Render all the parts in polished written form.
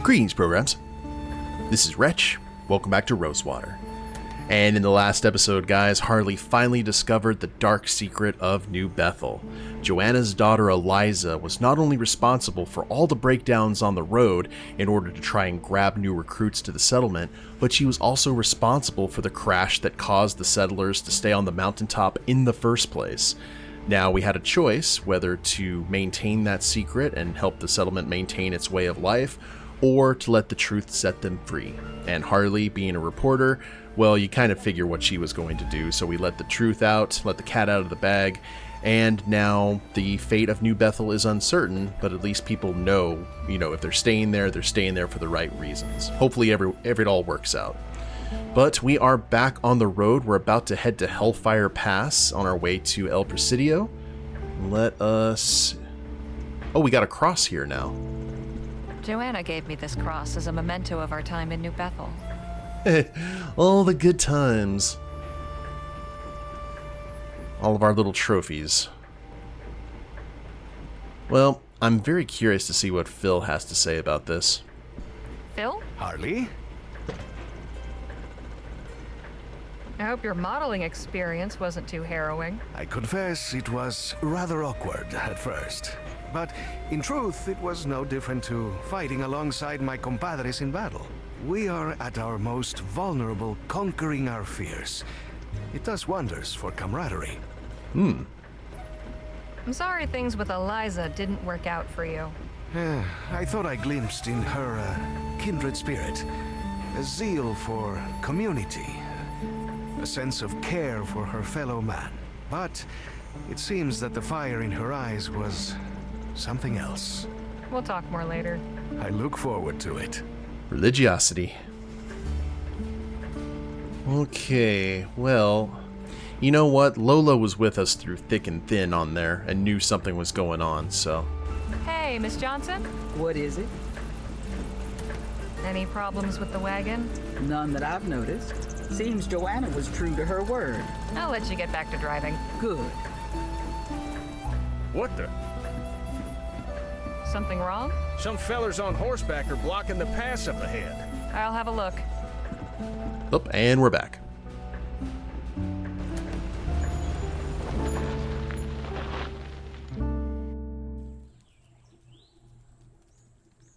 Greetings, programs. This is Wretch. Welcome back to Rosewater. And in the last episode, guys, Harley finally discovered the dark secret of New Bethel. Joanna's daughter Eliza was not only responsible for all the breakdowns on the road in order to try and grab new recruits to the settlement, but she was also responsible for the crash that caused the settlers to stay on the mountaintop in the first place. Now, we had a choice whether to maintain that secret and help the settlement maintain its way of life, or to let the truth set them free. And Harley, being a reporter, well, you kind of figure what she was going to do, so we let the truth out, let the cat out of the bag, and now the fate of New Bethel is uncertain, but at least people know, if they're staying there for the right reasons. Hopefully it all works out. But we are back on the road. We're about to head to Hellfire Pass on our way to El Presidio. Let us... Oh, we got a cross here now. Joanna gave me this cross as a memento of our time in New Bethel. All the good times. All of our little trophies. Well, I'm very curious to see what Phil has to say about this. Phil? Harley? I hope your modeling experience wasn't too harrowing. I confess it was rather awkward at first. But in truth, it was no different to fighting alongside my compadres in battle. We are at our most vulnerable, conquering our fears. It does wonders for camaraderie. I'm sorry things with Eliza didn't work out for you. I thought I glimpsed in her a kindred spirit, a zeal for community, a sense of care for her fellow man. But it seems that the fire in her eyes was something else. We'll talk more later. I look forward to it. Religiosity. Okay, well, you know what? Lola was with us through thick and thin on there and knew something was going on, so... Hey, Miss Johnson? What is it? Any problems with the wagon? None that I've noticed. Seems Joanna was true to her word. I'll let you get back to driving. Good. What the? Something wrong? Some fellers on horseback are blocking the pass up ahead. I'll have a look. Oh, and we're back.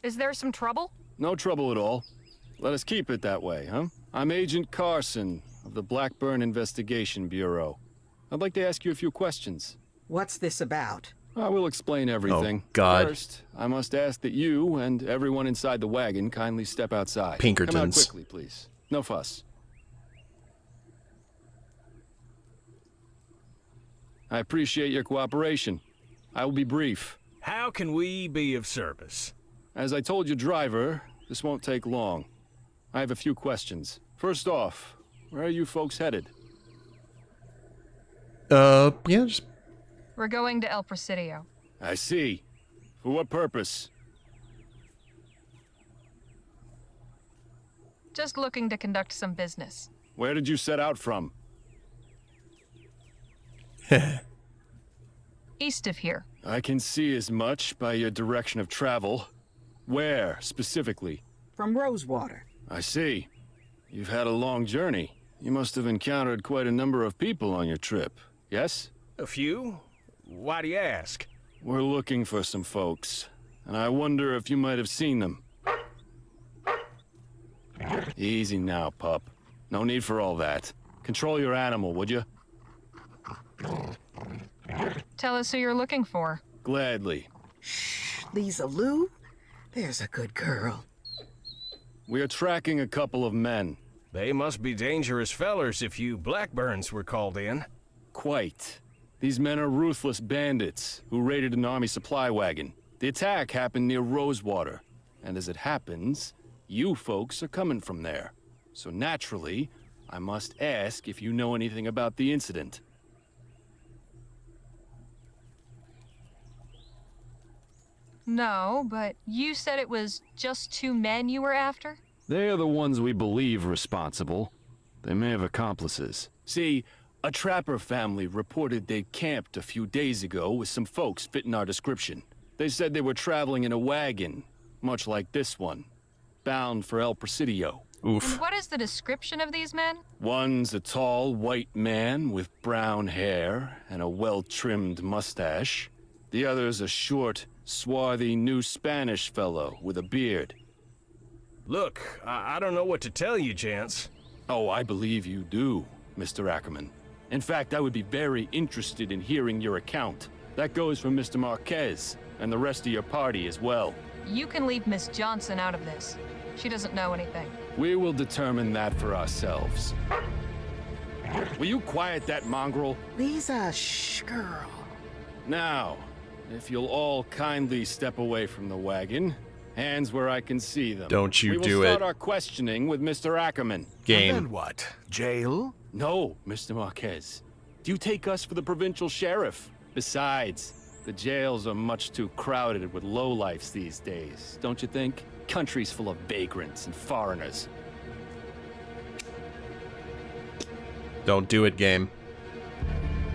Is there some trouble? No trouble at all. Let us keep it that way, huh? I'm Agent Carson of the Blackburn Investigation Bureau. I'd like to ask you a few questions. What's this about? I will explain everything. Oh, God. First, I must ask that you and everyone inside the wagon kindly step outside. Pinkertons. Come out quickly, please. No fuss. I appreciate your cooperation. I will be brief. How can we be of service? As I told your driver, this won't take long. I have a few questions. First off, where are you folks headed? Yeah, just... We're going to El Presidio. I see. For what purpose? Just looking to conduct some business. Where did you set out from? East of here. I can see as much by your direction of travel. Where, specifically? From Rosewater. I see. You've had a long journey. You must have encountered quite a number of people on your trip, yes? A few? Why do you ask? We're looking for some folks, and I wonder if you might have seen them. Easy now, pup. No need for all that. Control your animal, would you? Tell us who you're looking for. Gladly. Shh, Lisa Lou? There's a good girl. We are tracking a couple of men. They must be dangerous fellers if you Blackburns were called in. Quite. These men are ruthless bandits who raided an army supply wagon. The attack happened near Rosewater, and as it happens, you folks are coming from there. So naturally, I must ask if you know anything about the incident. No, but you said it was just 2 men you were after? They are the ones we believe responsible. They may have accomplices. See, a trapper family reported they camped a few days ago with some folks fitting our description. They said they were traveling in a wagon, much like this one. bound for El Presidio. Oof. And what is the description of these men? One's a tall white man with brown hair and a well-trimmed mustache. The other's a short, swarthy New Spanish fellow with a beard. Look, I don't know what to tell you, gents. Oh, I believe you do, Mr. Ackerman. In fact, I would be very interested in hearing your account. That goes for Mr. Marquez and the rest of your party as well. You can leave Miss Johnson out of this. She doesn't know anything. We will determine that for ourselves. Will you quiet that mongrel? Lisa, shh, girl. Now, if you'll all kindly step away from the wagon, hands where I can see them. Don't you do it. We will start our questioning with Mr. Ackerman. And Game. then what? Jail? No, Mr. Marquez. Do you take us for the provincial sheriff? Besides, the jails are much too crowded with lowlifes these days, don't you think? Countries full of vagrants and foreigners. Don't do it, game.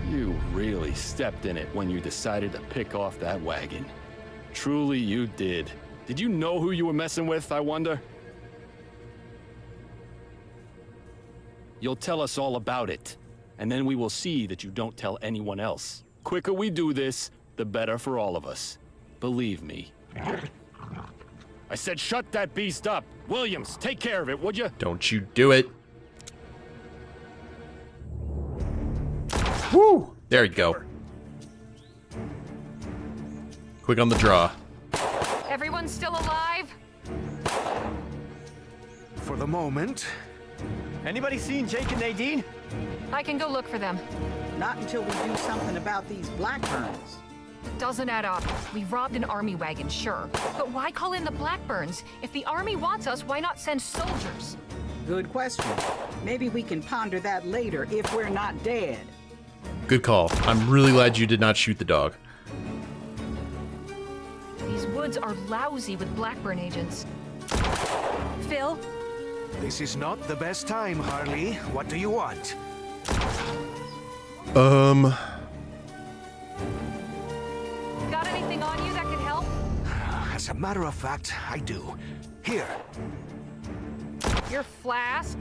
You really stepped in it when you decided to pick off that wagon. Truly you did. Did you know who you were messing with, I wonder? You'll tell us all about it, and then we will see that you don't tell anyone else. Quicker we do this, the better for all of us. Believe me. I said shut that beast up. Williams, take care of it, would you? Don't you do it. Woo! There you go. Quick on the draw. Everyone's still alive? For the moment. Anybody seen Jake and Nadine? I can go look for them. Not until we do something about these Blackburns. Doesn't add up. We robbed an army wagon, sure. But why call in the Blackburns? If the army wants us, why not send soldiers? Good question. Maybe we can ponder that later if we're not dead. Good call. I'm really glad you did not shoot the dog. These woods are lousy with Blackburn agents. Phil? This is not the best time, Harley. What do you want? Got anything on you that could help? As a matter of fact, I do. Here, Your flask?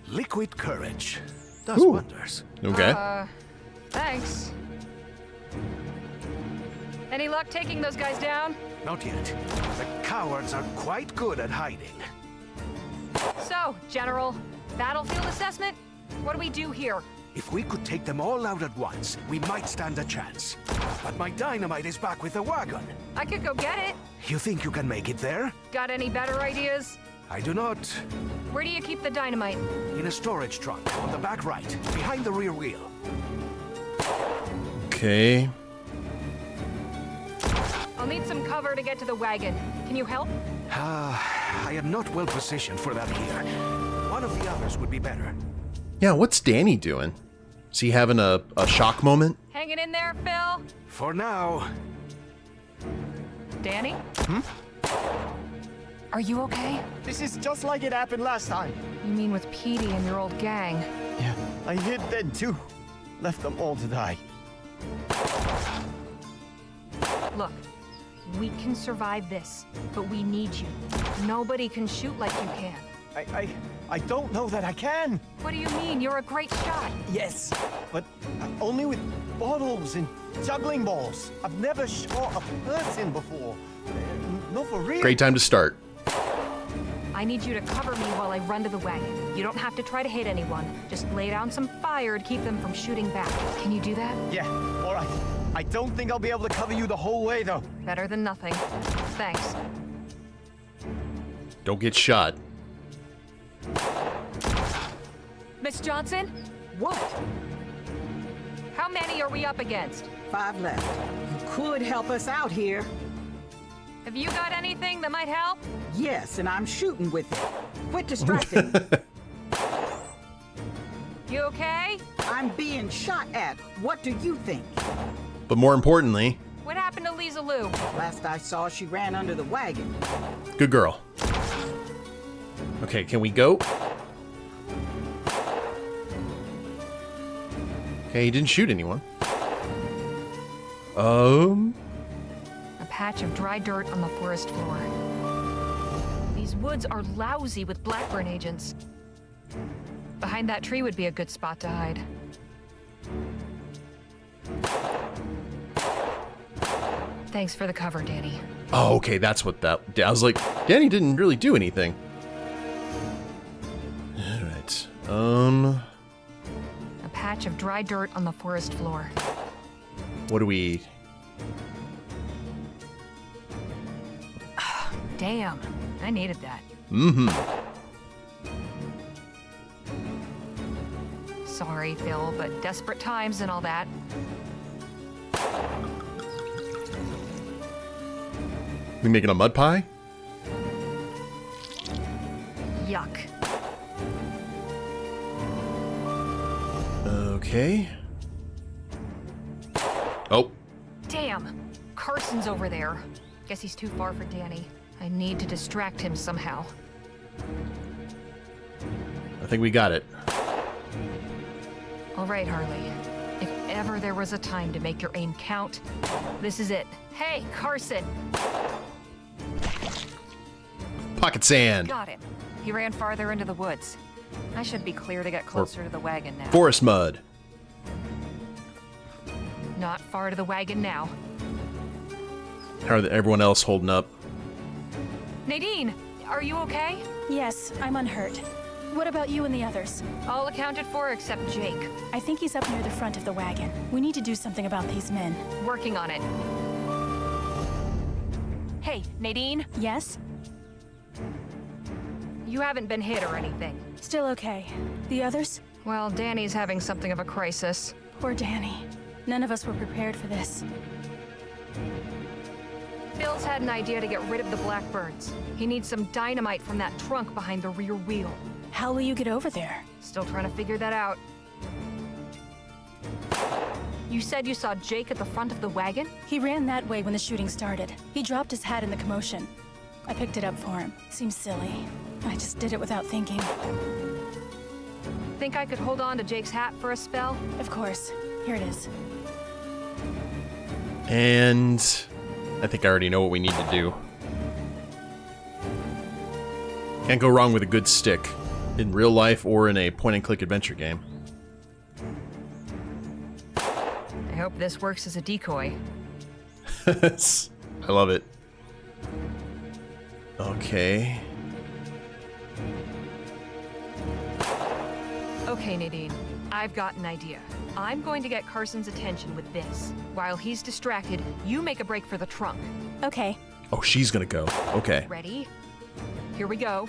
liquid courage. Does Ooh. wonders. Okay. Thanks. Any luck taking those guys down? Not yet. The cowards are quite good at hiding. So, General, battlefield assessment? What do we do here? If we could take them all out at once, we might stand a chance. But my dynamite is back with the wagon. I could go get it. You think you can make it there? Got any better ideas? I do not. Where do you keep the dynamite? In a storage trunk, on the back right, behind the rear wheel. Okay. I'll need some cover to get to the wagon. Can you help? I am not well positioned for that here. One of the others would be better. Yeah, what's Danny doing? Is he having a shock moment? Hanging in there, Phil? For now. Danny? Are you okay? This is just like it happened last time. You mean with Petey and your old gang? Yeah, I hid then too. Left them all to die. Look, we can survive this, but we need you. Nobody can shoot like you can. I don't know that I can. What do you mean? You're a great shot. Yes, but only with bottles and juggling balls. I've never shot a person before. Not for real. Great time to start. I need you to cover me while I run to the wagon. You don't have to try to hit anyone. Just lay down some fire to keep them from shooting back. Can you do that? Yeah, all right. I don't think I'll be able to cover you the whole way, though. Better than nothing. Thanks. Don't get shot. Miss Johnson? What? How many are we up against? 5 left. You could help us out here. Have you got anything that might help? Yes, and I'm shooting with it. Quit distracting me. You okay? I'm being shot at. What do you think? But more importantly, What happened to Lisa Lou? Last I saw, she ran under the wagon. good girl. Okay, can we go? Okay, he didn't shoot anyone. A patch of dry dirt on the forest floor. These woods are lousy with Blackburn agents. Behind that tree would be a good spot to hide. Thanks for the cover, Danny. Oh, okay, that's what that... I was like, Danny didn't really do anything. Alright, A patch of dry dirt on the forest floor. what do we... Damn, I needed that. Mm-hmm. Sorry, Phil, but desperate times and all that. We making a mud pie? Yuck. Okay. Oh. Damn, Carson's over there. Guess he's too far for Danny. I need to distract him somehow. I think we got it. All right, Harley. If ever there was a time to make your aim count, this is it. Hey, Carson! Pocket sand. Got him. He ran farther into the woods. I should be clear to get closer to the wagon now. Forest mud. Not far to the wagon now. How are everyone else holding up? Nadine, are you okay? Yes, I'm unhurt. What about you and the others? All accounted for except Jake. I think he's up near the front of the wagon. We need to do something about these men. Working on it. Hey, Nadine? Yes? You haven't been hit or anything. Still okay. The others? Well, Danny's having something of a crisis. Poor Danny. None of us were prepared for this. Phil's had an idea to get rid of the Blackburns. He needs some dynamite from that trunk behind the rear wheel. How will you get over there? Still trying to figure that out. You said you saw Jake at the front of the wagon? He ran that way when the shooting started. He dropped his hat in the commotion. I picked it up for him. Seems silly. I just did it without thinking. Think I could hold on to Jake's hat for a spell? Of course. Here it is. And I think I already know what we need to do. Can't go wrong with a good stick, in real life or in a point-and-click adventure game. I hope this works as a decoy. I love it. Okay. Okay, Nadine. I've got an idea. I'm going to get Carson's attention with this. While he's distracted, you make a break for the trunk. Okay. Oh, she's gonna go. Okay. Ready? Here we go.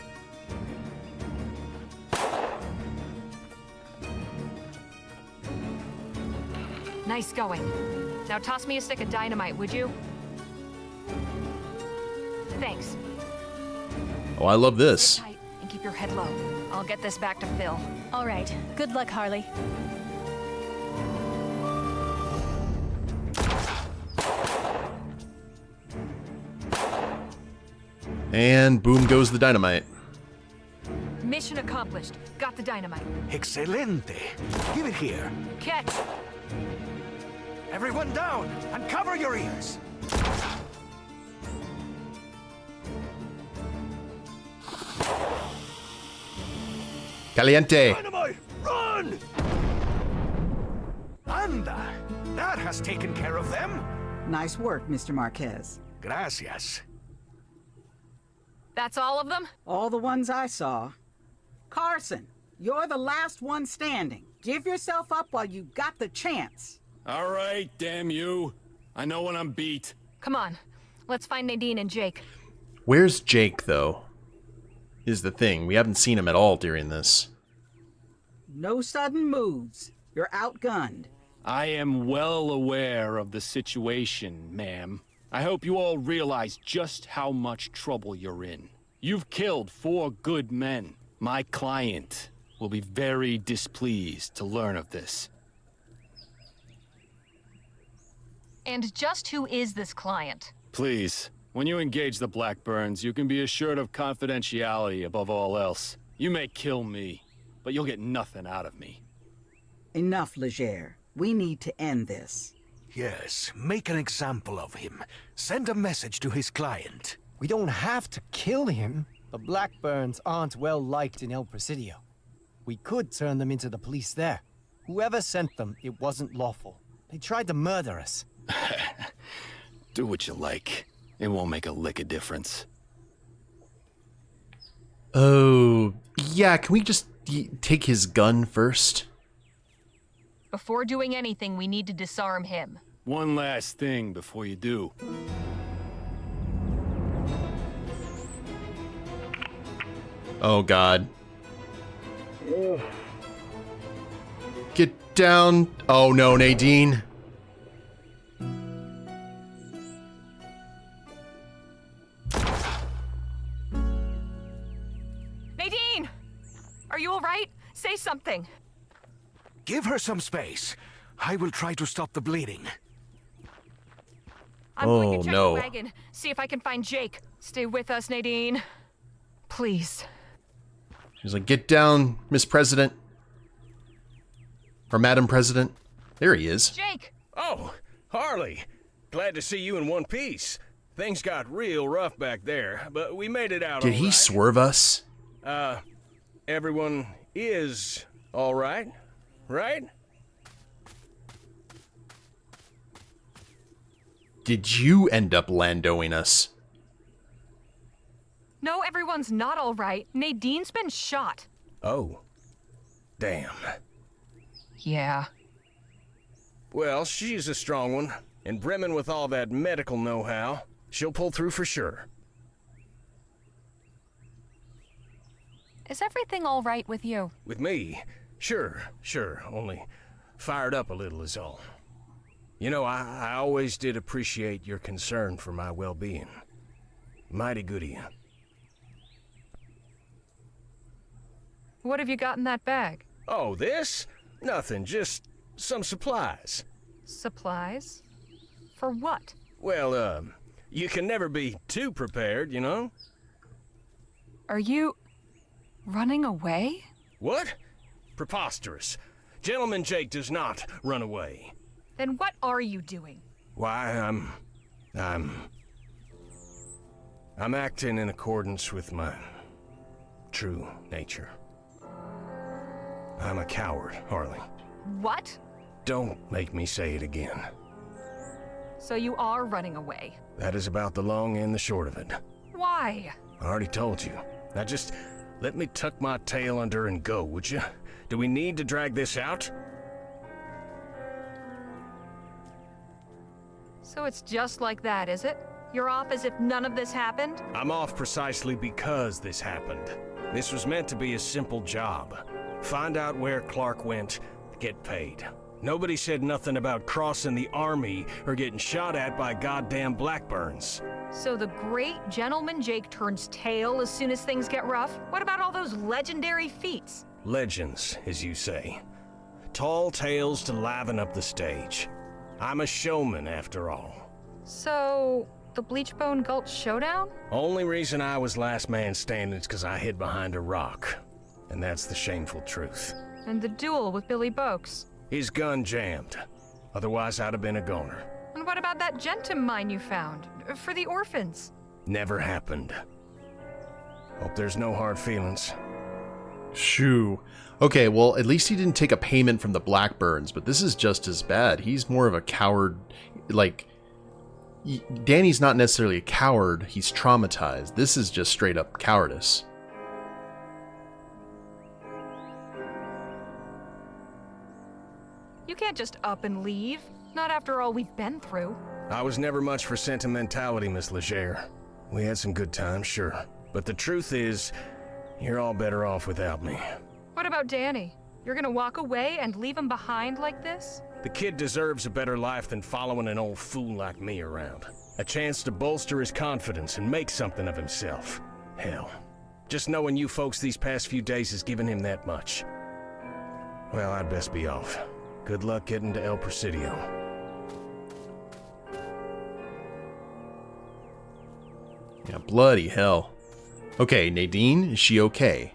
Nice going. Now toss me a stick of dynamite, would you? Thanks. Oh, I love this. Tight and keep your head low. I'll get this back to Phil. All right. Good luck, Harley. And boom goes the dynamite. Mission accomplished. Got the dynamite. Excelente. Give it here. Catch! Everyone down and cover your ears. Caliente. Dynamite, run! Anda, that has taken care of them. Nice work, Mr. Marquez. Gracias. That's all of them? All the ones I saw. Carson, you're the last one standing. Give yourself up while you got the chance. All right, damn you. I know when I'm beat. Come on. Let's find Nadine and Jake. Where's Jake, though? Is the thing. We haven't seen him at all during this. No sudden moves. You're outgunned. I am well aware of the situation, ma'am. I hope you all realize just how much trouble you're in. You've killed 4 good men. My client will be very displeased to learn of this. And just who is this client? Please, when you engage the Blackburns, you can be assured of confidentiality above all else. You may kill me, but you'll get nothing out of me. Enough, Leger. We need to end this. Yes, make an example of him. Send a message to his client. We don't have to kill him. The Blackburns aren't well liked in El Presidio. We could turn them into the police there. Whoever sent them, it wasn't lawful. They tried to murder us. Do what you like. It won't make a lick of difference. Oh, yeah, can we just take his gun first? Before doing anything, we need to disarm him. One last thing before you do. Oh, God. Get down. Oh, no, Nadine. Nadine! Are you all right? Say something. Give her some space. I will try to stop the bleeding. I'm going Oh, to check no. the wagon, see if I can find Jake. Stay with us, Nadine. Please. He's like, get down, Miss President. Or Madam President. There he is. Jake! Oh, Harley. Glad to see you in one piece. Things got real rough back there, but we made it out Did all he right. swerve us? Everyone is all right, right? Did you end up Landoing us? No, everyone's not all right. Nadine's been shot. Oh, damn. Yeah. Well, she's a strong one, and brimming with all that medical know-how. She'll pull through for sure. Is everything all right with you? With me? Sure, only fired up a little is all. You know, I always did appreciate your concern for my well-being. Mighty good of you. What have you got in that bag? Oh, this? Nothing, just some supplies. Supplies? For what? Well, you can never be too prepared, you know? Are you running away? What? Preposterous. Gentleman Jake does not run away. Then what are you doing? Why, I'm acting in accordance with my true nature. I'm a coward, Harley. What? Don't make me say it again. So you are running away. That is about the long and the short of it. Why? I already told you. Now just let me tuck my tail under and go, would you? Do we need to drag this out? So it's just like that, is it? You're off as if none of this happened? I'm off precisely because this happened. This was meant to be a simple job. Find out where Clark went, get paid. Nobody said nothing about crossing the army or getting shot at by goddamn Blackburns. So the great gentleman Jake turns tail as soon as things get rough? What about all those legendary feats? Legends, as you say. Tall tales to liven up the stage. I'm a showman, after all. So, the Bleachbone Gulch showdown? Only reason I was last man standing is because I hid behind a rock. And that's the shameful truth. And the duel with Billy Boakes? His gun jammed. Otherwise, I'd have been a goner. And what about that Gentum mine you found? For the orphans? Never happened. Hope there's no hard feelings. Shoo. Okay, well, at least he didn't take a payment from the Blackburns, but this is just as bad. He's more of a coward. Like, Danny's not necessarily a coward. He's traumatized. This is just straight up cowardice. You can't just up and leave. Not after all we've been through. I was never much for sentimentality, Miss Leger. We had some good times, sure. But the truth is, you're all better off without me. What about Danny? You're gonna walk away and leave him behind like this? The kid deserves a better life than following an old fool like me around. A chance to bolster his confidence and make something of himself. Hell, just knowing you folks these past few days has given him that much. Well, I'd best be off. Good luck getting to El Presidio. Yeah, bloody hell. Okay, Nadine, is she okay?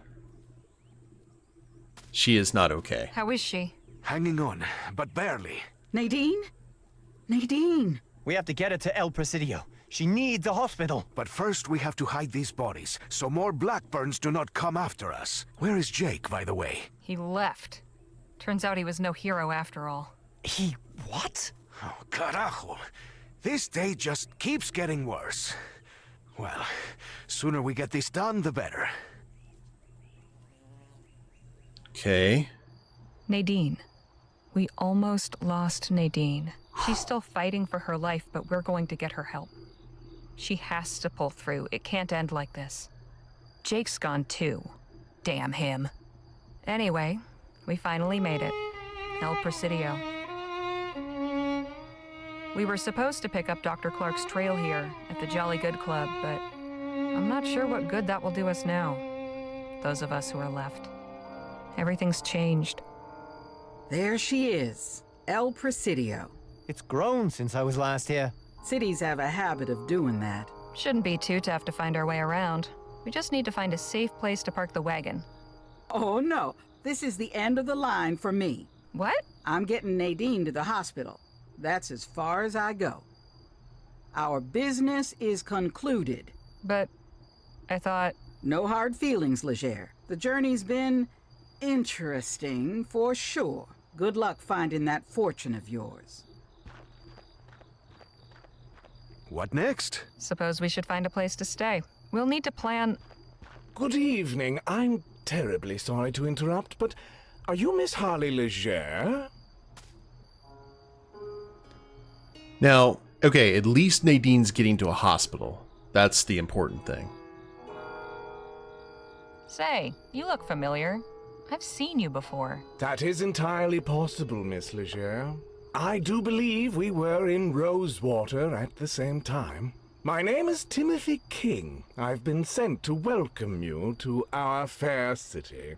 She is not okay. How is she? Hanging on, but barely. Nadine? Nadine! We have to get her to El Presidio. She needs a hospital. But first we have to hide these bodies, so more Blackburns do not come after us. Where is Jake, by the way? He left. Turns out he was no hero after all. He what? Oh, carajo. This day just keeps getting worse. Well, sooner we get this done, the better. Okay. Nadine. We almost lost Nadine. She's still fighting for her life, but we're going to get her help. She has to pull through. It can't end like this. Jake's gone too. Damn him. Anyway, we finally made it. El Presidio. We were supposed to pick up Dr. Clark's trail here at the Jolly Good Club, but I'm not sure what good that will do us now. Those of us who are left. Everything's changed. There she is, El Presidio. It's grown since I was last here. Cities have a habit of doing that. Shouldn't be too tough to find our way around. We just need to find a safe place to park the wagon. Oh no, this is the end of the line for me. What? I'm getting Nadine to the hospital. That's as far as I go. Our business is concluded. But I thought... No hard feelings, Leger. The journey's been interesting for sure. Good luck finding that fortune of yours. What next? Suppose we should find a place to stay. We'll need to plan... Good evening. I'm terribly sorry to interrupt, but are you Miss Harley Leger? Now, okay, at least Nadine's getting to a hospital. That's the important thing. Say, you look familiar. I've seen you before. That is entirely possible, Miss Leger. I do believe we were in Rosewater at the same time. My name is Timothy King. I've been sent to welcome you to our fair city.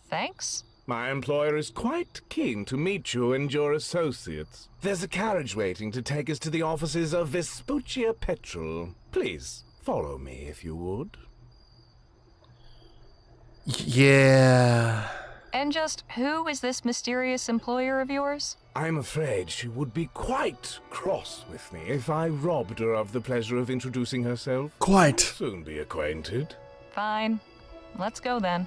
Thanks? My employer is quite keen to meet you and your associates. There's a carriage waiting to take us to the offices of Vespuccia Petrol. Please, follow me if you would. Yeah. And just who is this mysterious employer of yours? I'm afraid she would be quite cross with me if I robbed her of the pleasure of introducing herself. Quite. Soon be acquainted. Fine. Let's go then.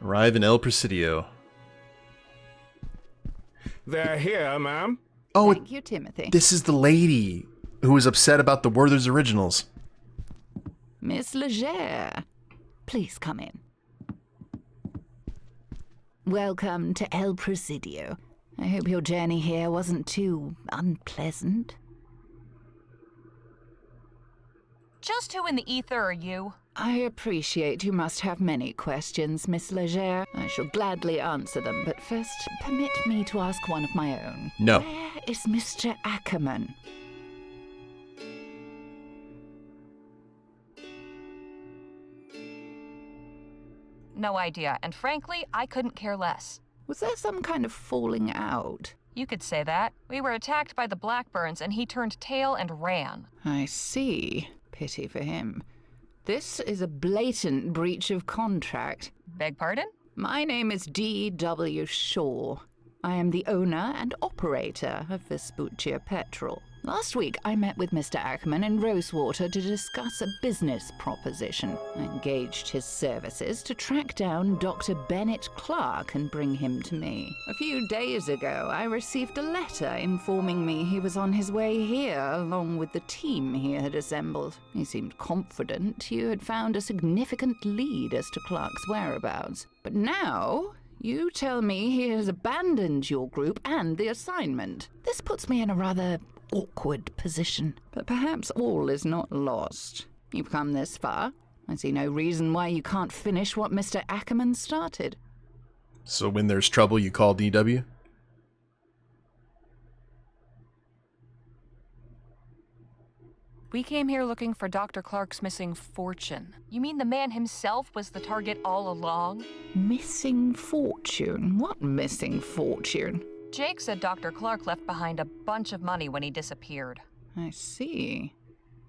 Arrive in El Presidio. They're here, ma'am. Oh, Thank you, Timothy. this is the lady who was upset about the Werther's Originals. Miss Leger, please come in. Welcome to El Presidio. I hope your journey here wasn't too unpleasant. Just who in the ether are you? I appreciate you must have many questions, Miss Leger. I shall gladly answer them, but first, permit me to ask one of my own. No. Where is Mr. Ackerman? No idea, and frankly, I couldn't care less. Was there some kind of falling out? You could say that. We were attacked by the Blackburns, and he turned tail and ran. I see. Pity for him. This is a blatant breach of contract. Beg pardon? My name is D.W. Shaw. I am the owner and operator of Vespuccia Petrol. Last week, I met with Mr. Ackerman in Rosewater to discuss a business proposition. I engaged his services to track down Dr. Bennett Clark and bring him to me. A few days ago, I received a letter informing me he was on his way here along with the team he had assembled. He seemed confident you had found a significant lead as to Clark's whereabouts. But now, you tell me he has abandoned your group and the assignment. This puts me in a rather awkward position. But perhaps all is not lost. You've come this far. I see no reason why you can't finish what Mr. Ackerman started. So when there's trouble, you call DW? We came here looking for Dr. Clark's missing fortune. You mean the man himself was the target all along? Missing fortune? What missing fortune? Jake said Dr. Clark left behind a bunch of money when he disappeared. I see.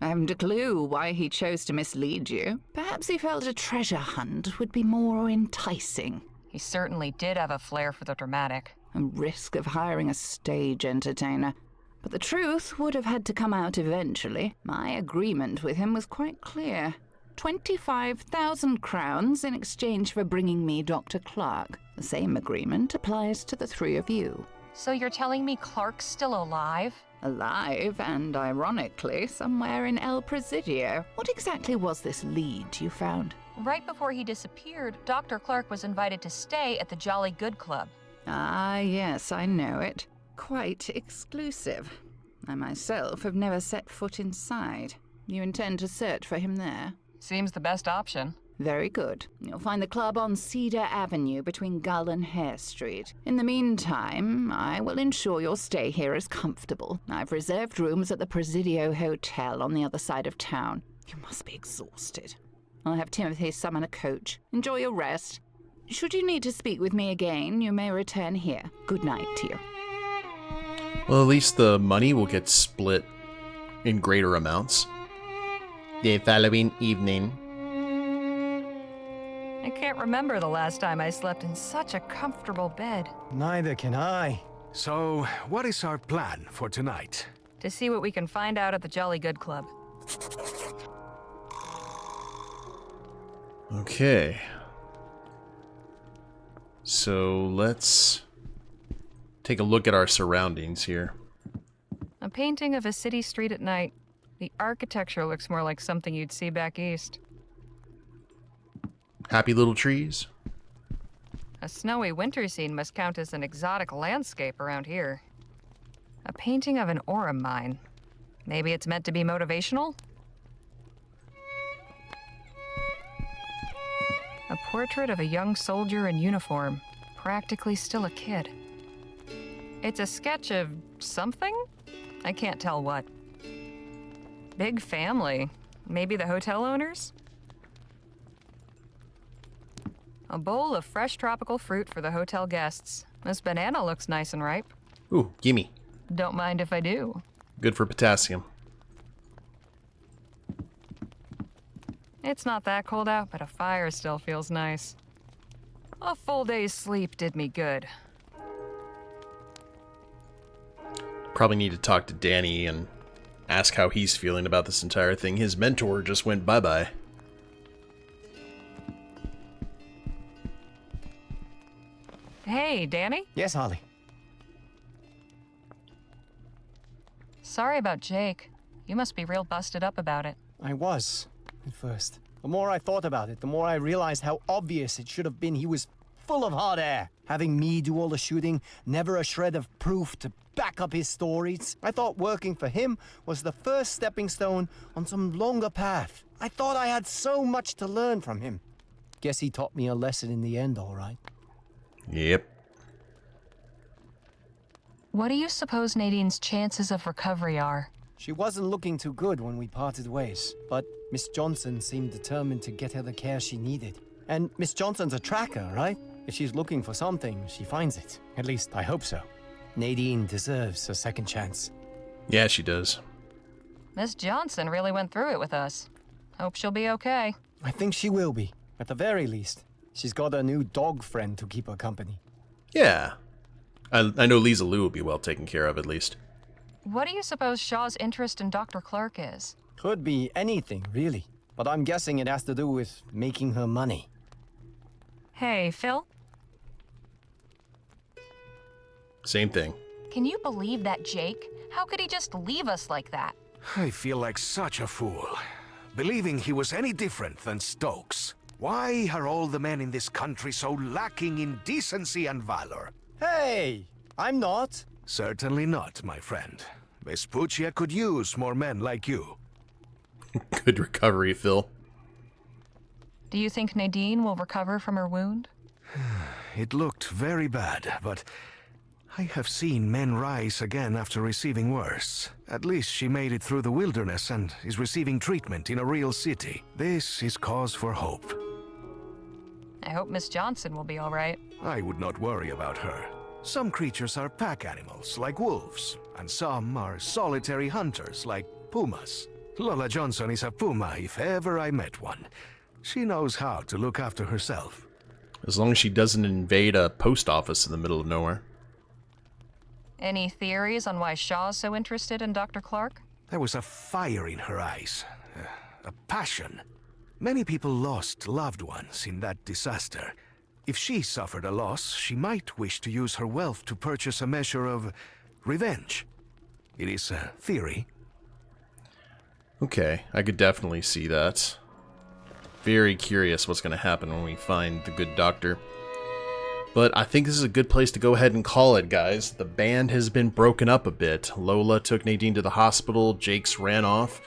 I haven't a clue why he chose to mislead you. Perhaps he felt a treasure hunt would be more enticing. He certainly did have a flair for the dramatic. And risk of hiring a stage entertainer. But the truth would have had to come out eventually. My agreement with him was quite clear. 25,000 crowns in exchange for bringing me Dr. Clark. The same agreement applies to the three of you. So you're telling me Clark's still alive? Alive, and ironically, somewhere in El Presidio. What exactly was this lead you found? Right before he disappeared, Dr. Clark was invited to stay at the Jolly Good Club. Ah, yes, I know it. Quite exclusive. I myself have never set foot inside. You intend to search for him there? Seems the best option. Very good. You'll find the club on Cedar Avenue between Gull and Hare Street. In the meantime, I will ensure your stay here is comfortable. I've reserved rooms at the Presidio Hotel on the other side of town. You must be exhausted. I'll have Timothy summon a coach. Enjoy your rest. Should you need to speak with me again, you may return here. Good night to you. Well, at least the money will get split in greater amounts. The following evening. I can't remember the last time I slept in such a comfortable bed. Neither can I. So, what is our plan for tonight? To see what we can find out at the Jolly Good Club. Okay. So let's take a look at our surroundings here. A painting of a city street at night. The architecture looks more like something you'd see back east. Happy little trees. A snowy winter scene must count as an exotic landscape around here. A painting of an ore mine. Maybe it's meant to be motivational? A portrait of a young soldier in uniform, practically still a kid. It's a sketch of something? I can't tell what. Big family. Maybe the hotel owners? A bowl of fresh tropical fruit for the hotel guests. This banana looks nice and ripe. Ooh, gimme. Don't mind if I do. Good for potassium. It's not that cold out, but a fire still feels nice. A full day's sleep did me good. Probably need to talk to Danny and ask how he's feeling about this entire thing. His mentor just went bye-bye. Hey, Danny? Yes, Harley. Sorry about Jake. You must be real busted up about it. I was, at first. The more I thought about it, the more I realized how obvious it should have been he was full of hot air. Having me do all the shooting, never a shred of proof to back up his stories. I thought working for him was the first stepping stone on some longer path. I thought I had so much to learn from him. Guess he taught me a lesson in the end, all right. Yep. What do you suppose Nadine's chances of recovery are? She wasn't looking too good when we parted ways, but Miss Johnson seemed determined to get her the care she needed. And Miss Johnson's a tracker, right? If she's looking for something, she finds it. At least, I hope so. Nadine deserves a second chance. Yeah, she does. Miss Johnson really went through it with us. Hope she'll be okay. I think she will be, at the very least. She's got a new dog friend to keep her company. Yeah. I know Lisa Lou will be well taken care of, at least. What do you suppose Shaw's interest in Dr. Clark is? Could be anything, really. But I'm guessing it has to do with making her money. Hey, Phil? Same thing. Can you believe that, Jake? How could he just leave us like that? I feel like such a fool, believing he was any different than Stokes. Why are all the men in this country so lacking in decency and valor? Hey, I'm not. Certainly not, my friend. Vespuccia could use more men like you. Good recovery, Phil. Do you think Nadine will recover from her wound? It looked very bad, but I have seen men rise again after receiving worse. At least she made it through the wilderness and is receiving treatment in a real city. This is cause for hope. I hope Miss Johnson will be all right. I would not worry about her. Some creatures are pack animals, like wolves, and some are solitary hunters, like pumas. Lola Johnson is a puma if ever I met one. She knows how to look after herself. as long as she doesn't invade a post office in the middle of nowhere. Any theories on why Shaw's so interested in Dr. Clark? There was a fire in her eyes, a passion. Many people lost loved ones in that disaster. If she suffered a loss, she might wish to use her wealth to purchase a measure of revenge. It is a theory. Okay, I could definitely see that. Very curious what's going to happen when we find the good doctor. But I think this is a good place to go ahead and call it, guys. The band has been broken up a bit. Lola took Nadine to the hospital, Jake's ran off.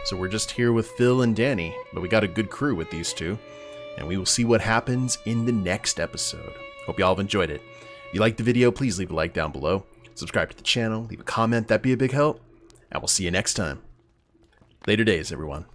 So we're just here with Phil and Danny, but we got a good crew with these two. And we will see what happens in the next episode. Hope y'all have enjoyed it. If you liked the video, please leave a like down below. Subscribe to the channel, leave a comment, that'd be a big help. And we'll see you next time. Later days, everyone.